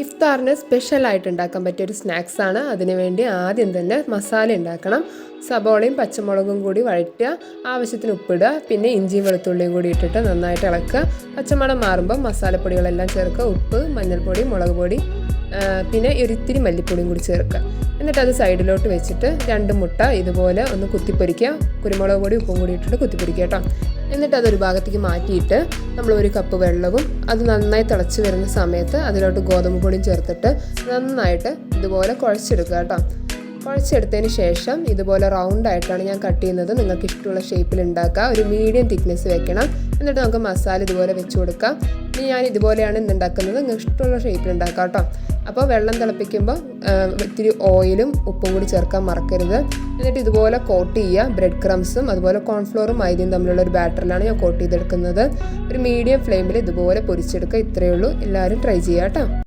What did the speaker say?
ഇഫ്താറിന് സ്പെഷ്യലായിട്ട് ഉണ്ടാക്കാൻ പറ്റിയൊരു സ്നാക്സാണ്. അതിനുവേണ്ടി ആദ്യം തന്നെ മസാല ഉണ്ടാക്കണം. സബോളയും പച്ചമുളകും കൂടി വഴറ്റുക, ആവശ്യത്തിന് ഉപ്പിടുക, പിന്നെ ഇഞ്ചിയും വെളുത്തുള്ളിയും കൂടി ഇട്ടിട്ട് നന്നായിട്ട് ഇളക്കുക. പച്ചമണം മാറുമ്പോൾ മസാലപ്പൊടികളെല്ലാം ചേർക്കുക. ഉപ്പ്, മഞ്ഞൾപ്പൊടി, മുളക് പൊടി, പിന്നെ ഒരിത്തിരി മല്ലിപ്പൊടിയും കൂടി ചേർക്കുക. എന്നിട്ട് അത് സൈഡിലോട്ട് വെച്ചിട്ട് 2 മുട്ട ഇതുപോലെ ഒന്ന് കുത്തിപ്പൊരിക്കുക. കുരുമുളക് പൊടി ഉപ്പും കൂടി ഇട്ടിട്ട് കുത്തിപ്പൊരിക്കുക കേട്ടോ. എന്നിട്ട് അതൊരു ഭാഗത്തേക്ക് മാറ്റിയിട്ട് നമ്മൾ 1 കപ്പ് വെള്ളവും അത് നന്നായി തിളച്ച് വരുന്ന സമയത്ത് അതിലോട്ട് ഗോതമ്പ് പൊടിയും ചേർത്തിട്ട് നന്നായിട്ട് ഇതുപോലെ കുഴച്ചെടുക്കുക കേട്ടോ. കുഴച്ചെടുത്തതിന് ശേഷം ഇതുപോലെ റൗണ്ടായിട്ടാണ് ഞാൻ കട്ട് ചെയ്യുന്നത്. നിങ്ങൾക്ക് ഇഷ്ടമുള്ള ഷേപ്പിൽ ഉണ്ടാക്കുക. ഒരു മീഡിയം തിക്നെസ് വെക്കണം. എന്നിട്ട് നമുക്ക് മസാല ഇതുപോലെ വെച്ച് കൊടുക്കാം. ഇനി ഞാൻ ഇതുപോലെയാണ് ഇന്ന് ഉണ്ടാക്കുന്നത്. നിങ്ങൾക്ക് ഇഷ്ടമുള്ള ഷേപ്പിൽ ഉണ്ടാക്കാം കേട്ടോ. അപ്പോൾ വെള്ളം തിളപ്പിക്കുമ്പോൾ ഇത്തിരി ഓയിലും ഉപ്പും കൂടി ചേർക്കാൻ മറക്കരുത്. എന്നിട്ട് ഇതുപോലെ കോട്ട് ചെയ്യുക. ബ്രെഡ് ക്രംസും അതുപോലെ കോൺഫ്ലോറും മൈദയും തമ്മിലുള്ള ഒരു ബാറ്ററിലാണ് ഞാൻ കോട്ട് ചെയ്തെടുക്കുന്നത്. ഒരു മീഡിയം ഫ്ലെയിമിൽ ഇതുപോലെ പൊരിച്ചെടുക്കുക. ഇത്രയേ ഉള്ളൂ. എല്ലാവരും ട്രൈ ചെയ്യുക കേട്ടോ.